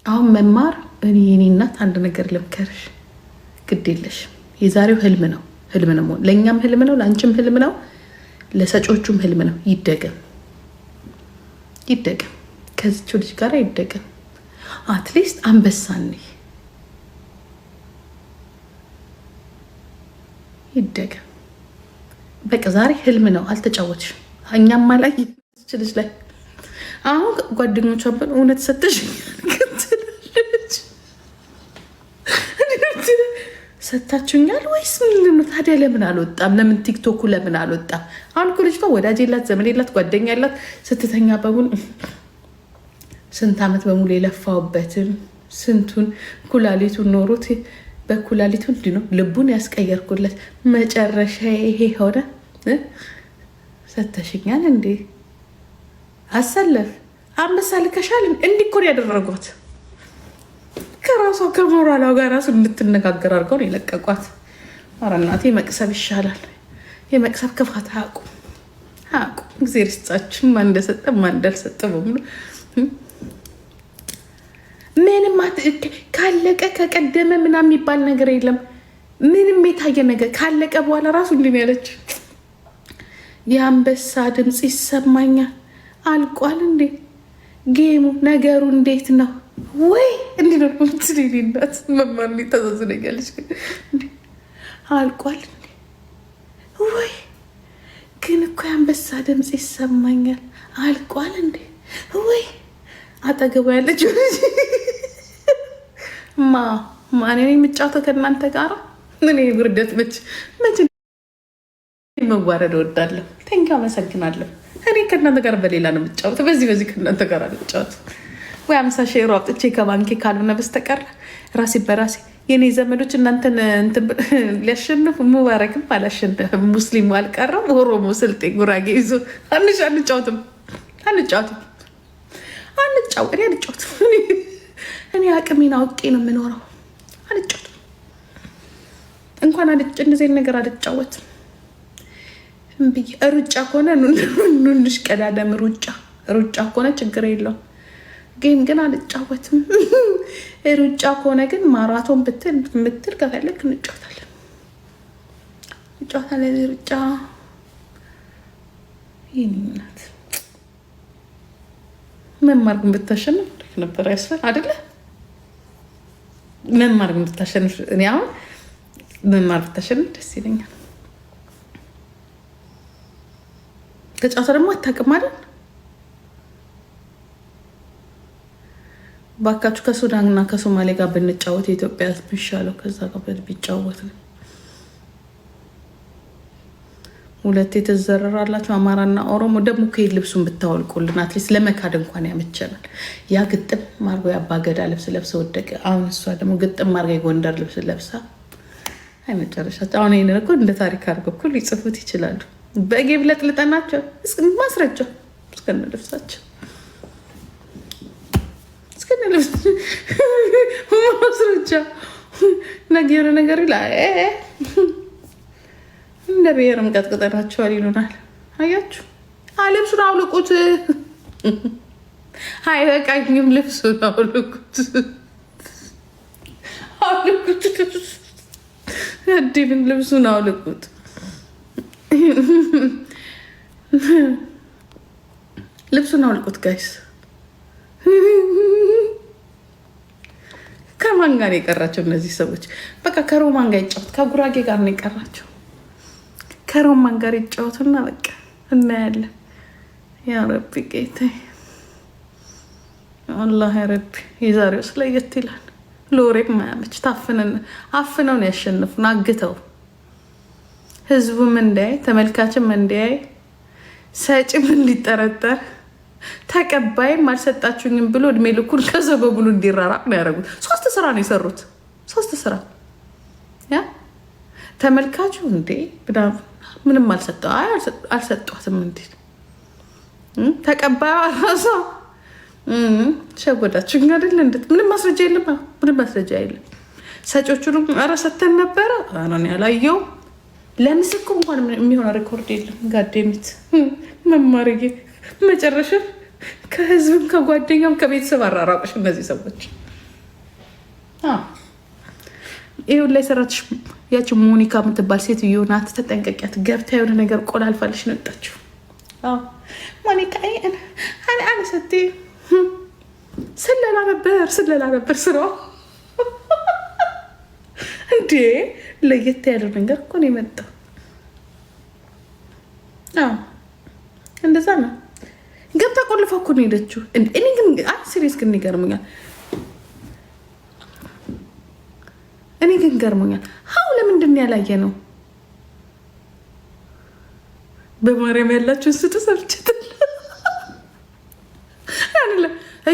አሁን መማር እኔ የኔ እናት አንድ ነገር ልምከርሽ፣ ግድ የለሽም። የዛሬው ህልም ነው፣ ህልም ነው። ለእኛም ህልም ነው፣ ለአንቺም ህልም ነው፣ ለሰጮቹም ህልም ነው። ይደገም ይደገም፣ ከዚችው ልጅ ጋር ይደገም። አትሊስት አንበሳኔ ይደገም። በቃ ዛሬ ህልም ነው፣ አልተጫወትሽም። እኛም ላይ ልጅ ላይ አሁን ጓደኞቿ እውነት ሰጠሽ ሰታችሁኛል ወይስ ምንድን ነው ታዲያ? ለምን አልወጣም? ለምን ቲክቶኩ ለምን አልወጣም? አሁን እኮ ልጅቷ ወዳጅ የላት ዘመድ የላት ጓደኛ የላት። ስትተኛ በሙሉ ስንት ዓመት በሙሉ የለፋውበትን ስንቱን ኩላሊቱን ኖሮት በኩላሊቱ እንዲ ነው ልቡን ያስቀየርኩለት መጨረሻ ይሄ ሆነ። ሰተሽኛል እንዴ? አሰለፍ አንበሳ ልከሻል። እንዲህ እኮ ነው ያደረጓት። ከራሷ ከሞራሏ ጋር ራሱ እንድትነጋገር አድርገው ነው የለቀቋት። ኧረ እናቴ መቅሰብ ይሻላል። የመቅሰብ ክፋት አያውቁም። እግዜር ይስጣችሁ። ማን እንደሰጠ ማን እንዳልሰጠ በሙሉ ምንም ካለቀ ከቀደመ ምናምን የሚባል ነገር የለም። ምንም የታየ ነገር ካለቀ በኋላ ራሱ እንዲህ ያለች የአንበሳ ድምፅ ይሰማኛል። አልቋል እንዴ ጌሙ? ነገሩ እንዴት ነው? ወይ እንዲህ ነው ትሪሊናት መማር ታዛዝነኛለች። አልቋል እንዴ? ወይ ግን እኮ የአንበሳ ድምፅ ይሰማኛል። አልቋል እንዴ? ወይ አጠገቡ ያለች ማን የምጫወተው ከእናንተ ጋር እኔ ውርደት መች መዋረድ እወዳለሁ። ቴንኪ አመሰግናለሁ። እኔ ከእናንተ ጋር በሌላ ነው የምጫወተው። በዚህ ከእናንተ ጋር አልጫወትም። ወይ 50 ሺህ አውጥቼ ከባንኬ ካልሆነ በስተቀር ራሴ በራሴ የኔ ዘመዶች እናንተን ሊያሸንፉ ሙባረክም አላሸንፍም። ሙስሊሙ አልቀረም፣ ኦሮሞ፣ ስልጤ፣ ጉራጌ ይዞ አንጫወትም። እኔ አቅሜን አውቄ ነው የምኖረው። አልጫወትም። እንኳን እንደዚህ ነገር አልጫወትም። ሩጫ ከሆነ ኑንሽ ቀዳደም ሩጫ ከሆነ ችግር የለውም። ጌም ግን አልጫወትም። ሩጫ ከሆነ ግን ማራቶን ምትል ከፈለግ እንጫወታለን። ሩጫ ይህንናት መማር ግን ብታሸንፍ ነበር ያስፈል አደለ? መማር ግን ብታሸንፍ እኔ አሁን መማር ብታሸንፍ ደስ ይለኛል። ተጫወታ ደግሞ አታውቅም አይደል? ባካችሁ ከሱዳን እና ከሶማሌ ጋር ብንጫወት የኢትዮጵያ ሕዝብ ይሻለው ከዛ ጋር ቢጫወት። ሁለት የተዘረራላችሁ አማራና ኦሮሞ ደግሞ ከሄድ ልብሱን ብታወልቁልን አትሊስት ለመካድ እንኳን ያመቸናል። ያ ግጥም ማርጎ የአባገዳ ልብስ ለብሰ ወደቀ። አሁን እሷ ደግሞ ግጥም ማርጋ የጎንደር ልብስ ለብሳ አይ መጨረሻቸው። አሁን ይህንን እኮ እንደ ታሪክ አድርገው እኮ ሊጽፉት ይችላሉ። በጌብ ለጥልጠናቸው ማስረጃ እስከነ ልብሳቸው ማስረጃ ነገር ነገር ይላል። እንደ ብሔርም ቀጥቅጠናቸዋል ይሉናል። አያችሁ፣ ልብሱን አውልቁት። አይበቃኝም፣ ልብሱን አውልቁት። አዲብን ልብሱን አውልቁት። ልብሱን አውልቁት ጋይስ። ከማን ጋር የቀራቸው እነዚህ ሰዎች? በቃ ከሮማን ጋር ይጫወት፣ ከጉራጌ ጋር ነው የቀራቸው። ከሮማን ጋር ይጫወቱና በቃ እናያለን። ያ ረቢ ጌታዬ፣ አላህ ያ ረቢ። የዛሬው ስለየት ይላል። ሎሬም ማያመች አፍነው ነው ያሸንፉን፣ አግተው ህዝቡም እንዳያይ ተመልካችም እንዳያይ ሰጭም እንዲጠረጠር ተቀባይም አልሰጣችሁኝም ብሎ እድሜ ልኩን ከሰው በሙሉ እንዲራራቅ ነው ያደረጉት። 3 ስራ ነው የሰሩት። 3 ስራ ያ ተመልካቹ እንዴ ምንም አልሰጧትም። እንዴ ተቀባዩ ራሷ ሸወዳችሁኝ አይደል? እንዴት ምንም ማስረጃ የለም። ምንም ማስረጃ የለም። ሰጮቹንም ኧረ ሰተን ነበረ። አሁን ያላየው ለምስክር እንኳን የሚሆን ሬኮርድ የለም። ጋዴሚት መማርዬ መጨረሻ ከህዝብም ከጓደኛም ከቤተሰብ አራራቆች እነዚህ ሰዎች። ይሁን ላይ ሰራች ያቺ ሞኒካ የምትባል ሴትዮ ናት። ተጠንቀቂያት። ገብታ የሆነ ነገር ቆላልፋለች ነው የወጣችው። ሞኒካ አነ ስትይ ስለላ ነበር ስራዋ። እንዴ ለየት ያለው ነገር እኮ ነው የመጣው። እንደዛ ነው። ገብታ ቆልፋ እኮ ነው ሄደችው። እኔ ግን ሲሪየስ ግን ይገርሙኛል። እኔ ግን ገርሞኛል። ሀው ለምንድን ያላየ ነው? በማርያም ያላችሁን ስጡ። ሰልችትል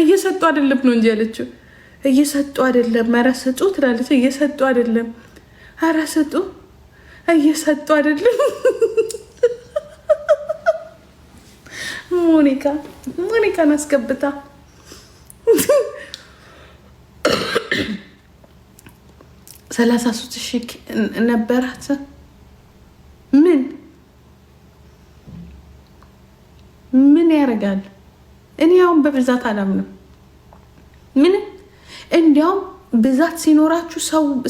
እየሰጡ አይደለም ነው እንጂ ያለችው እየሰጡ አይደለም። ኧረ ስጡ ትላለች። እየሰጡ አይደለም። ኧረ ስጡ እየሰጡ አይደለም። ሞኒካን አስገብታ 33,000 ነበራት። ምን ያደርጋል? እኔ አሁን በብዛት አላምንም። ምንም እንዲያውም ብዛት ሲኖራችሁ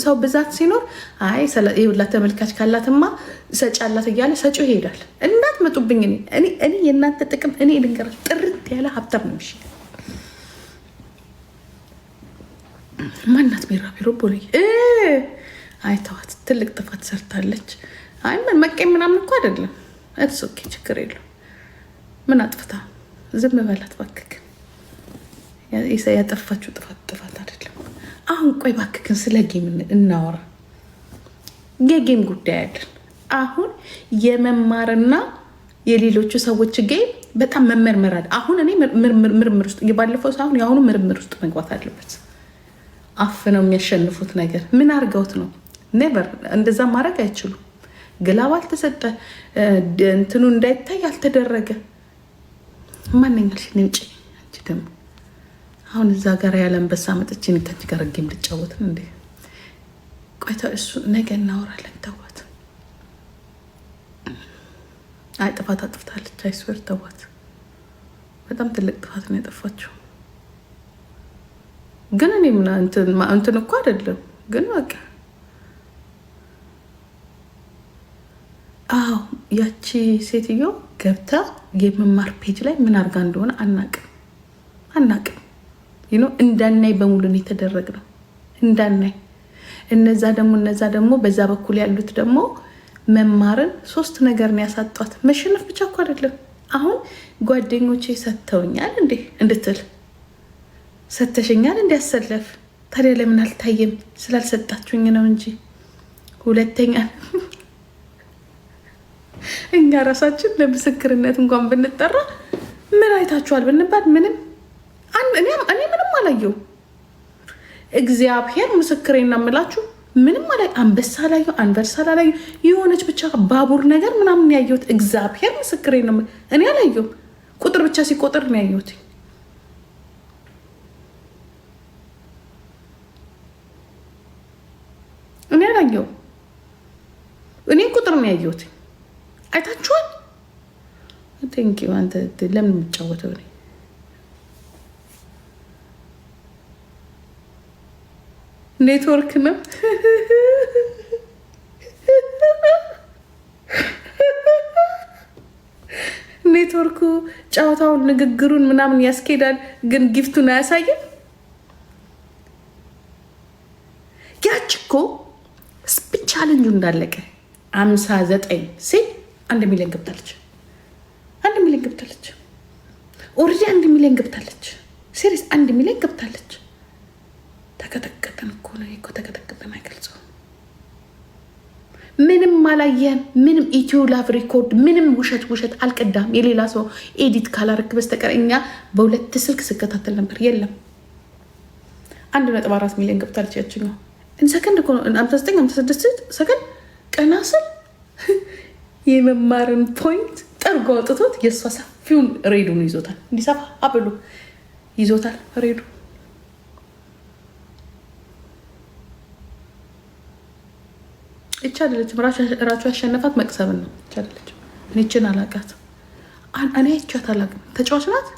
ሰው ብዛት ሲኖር አይ ይኸውላ ተመልካች ካላትማ ሰጪ አላት እያለ ሰጪው ይሄዳል። እንዳትመጡብኝ። እኔ የእናንተ ጥቅም እኔ ልንገራችሁ፣ ጥርት ያለ ሀብታም ነው። እሺ ማናት? ቢራቢሮ ቦሌ አይተዋት ትልቅ ጥፋት ሰርታለች። አይ መቀኝ ምናምን እኮ አይደለም። እትስ ኦኬ ችግር የለው። ምን አጥፍታ? ዝም በላት እባክህ። ያጠፋችሁ ጥፋት አይደለም። አሁን ቆይ እባክህን ስለ ጌም እናወራ። የጌም ጉዳይ አለን። አሁን የመማርና የሌሎቹ ሰዎች ጌም በጣም መመርመር አለ። አሁን እኔ ምርምር ውስጥ የባለፈው ሳይሆን የአሁኑ ምርምር ውስጥ መግባት አለበት። አፍነው የሚያሸንፉት ነገር ምን አድርገውት ነው? ኔቨር እንደዛ ማድረግ አይችሉም። ግላብ አልተሰጠ፣ እንትኑ እንዳይታይ አልተደረገ። ማንኛልሽ ነው ውጭ። አንቺ ደግሞ አሁን እዛ ጋር ያለ አንበሳ መጥቼ ከአንቺ ጋር ጌም ልጫወት እንዴ? ቆይታ እሱ ነገ እናወራለን። ተዋት። አይ ጥፋት አጥፍታለች። አይስወር ተዋት። በጣም ትልቅ ጥፋት ነው ያጠፋችው። ግን እኔ እንትን እኮ አይደለም። ግን በቃ አዎ ያቺ ሴትዮ ገብታ የመማር ፔጅ ላይ ምን አድርጋ እንደሆነ አናቅም። እንዳናይ በሙሉ ነው የተደረግነው። እንዳናይ እነዛ ደግሞ በዛ በኩል ያሉት ደግሞ መማርን 3 ነገር ነው ያሳጧት። መሸነፍ ብቻ እኮ አይደለም። አሁን ጓደኞቼ ሰጥተውኛል እንዴ እንድትል ሰተሽኛል እንዲያሰለፍ። ታዲያ ለምን አልታየም? ስላልሰጣችሁኝ ነው እንጂ። ሁለተኛ እኛ ራሳችን ለምስክርነት እንኳን ብንጠራ ምን አይታችኋል ብንባል ምንም እኔ ምንም አላየው። እግዚአብሔር ምስክሬና የምላችሁ ምንም አንበሳ አላየው፣ አንበሳ አላየው። የሆነች ብቻ ባቡር ነገር ምናምን ያየሁት። እግዚአብሔር ምስክሬና እኔ አላየው። ቁጥር ብቻ ሲቆጥር ነው ያየሁት። እኔ አላየው። እኔ ቁጥር ነው ያየሁት። አይታችኋል? ቴንኪው። አንተ ለምን የምትጫወተው? እኔ ኔትወርክ ነው። ኔትወርኩ ጨዋታውን፣ ንግግሩን ምናምን ያስኬዳል፣ ግን ጊፍቱን አያሳይም። ያች እኮ ቻሌንጁ እንዳለቀ 59 ሲል 1 ሚሊዮን ገብታለች። 1 ሚሊዮን ገብታለች። ኦልሬዲ 1 ሚሊዮን ገብታለች። ሲሪየስ 1 ሚሊዮን ገብታለች። ተቀጠቀጠን እኮ ነው እኮ ተቀጠቀጠን። አይገልጸውም። ምንም አላየን። ምንም ኢትዮ ላቭ ሪኮርድ ምንም ውሸት አልቀዳም። የሌላ ሰው ኤዲት ካላረክ በስተቀር እኛ በ2 ስልክ ስከታተል ነበር። የለም 1.4 ሚሊዮን ገብታለች። ያችኛው ሰከንድ እኮ ነው 59 56 ሰከንድ ቀና ስል የመማርን ፖይንት ጠርጎ አውጥቶት የእሷ ሰፊውን ሬዱን ይዞታል። እንዲሰፋ አብሎ ይዞታል ሬዱ። ይቻለች ራቹ ያሸነፋት መቅሰብን ነው። ይቻለች እኔችን አላቃት። እኔ አይቻት አላቅም። ተጫዋች ናት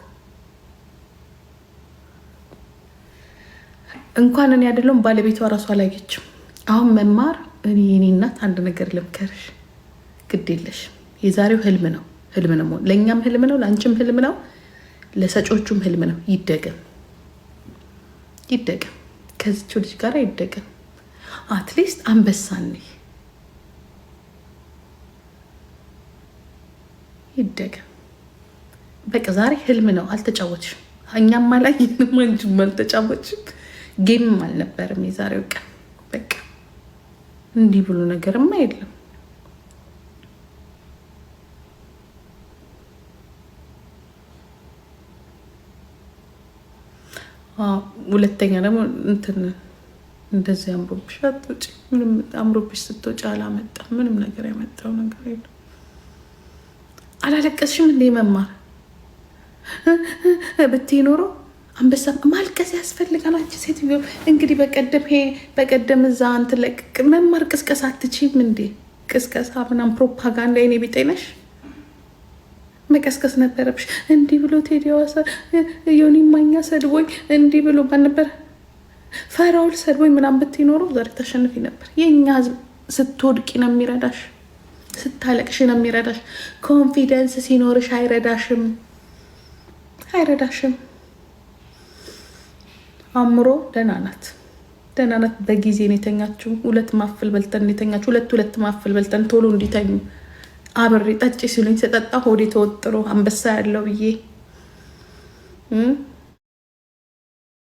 እንኳን እኔ አይደለም ባለቤቷ ራሷ አላየችም። አሁን መማር እኔ የኔ እናት አንድ ነገር ልምከርሽ፣ ግድ የለሽ የዛሬው ህልም ነው ለእኛም ህልም ነው፣ ለአንቺም ህልም ነው፣ ለሰጮቹም ህልም ነው። ይደገም ከዚች ልጅ ጋር ይደገም። አትሊስት አንበሳን ይደገም። በቃ ዛሬ ህልም ነው፣ አልተጫወትሽም። እኛም አላየንም፣ አንቺም አልተጫወትሽም። ጌምም አልነበረም የዛሬው ቀን። በቃ እንዲህ ብሎ ነገርማ የለም። ሁለተኛ ደግሞ እንትን እንደዚህ አምሮብሽ አትወጪ። ምንም አምሮብሽ ስትወጪ አላመጣም፣ ምንም ነገር ያመጣው ነገር የለም። አላለቀስሽም እንዴ መማር ብትይ ኖሮ አንበሳ ማልቀስ ያስፈልጋል። አንቺ ሴትዮ እንግዲህ በቀደም እዛ እንትን ለቅቅ መማር ቅስቀሳ አትችይም እንዴ? ቅስቀሳ ምናምን ፕሮፓጋንዳ የኔ ቢጤ ነሽ። መቀስቀስ ነበረብሽ። እንዲህ ብሎ ቴዲ አዋሳ ዮኒ ማኛ ሰድቦኝ እንዲህ ብሎ ባልነበረ ፈራውል ሰድቦኝ ምናምን ብትይ ኖሮ ዛሬ ታሸንፊ ነበር። የእኛ ህዝብ ስትወድቂ ነው የሚረዳሽ፣ ስታለቅሽ ነው የሚረዳሽ። ኮንፊደንስ ሲኖርሽ አይረዳሽም። አምሮ ደህና ናት። በጊዜ ነው የተኛችው። ሁለት ማፍል በልተን ቶሎ እንዲተኙ አብሬ ጠጪ ሲሉኝ ስጠጣ ሆዴ ተወጥሮ አንበሳ ያለው ብዬ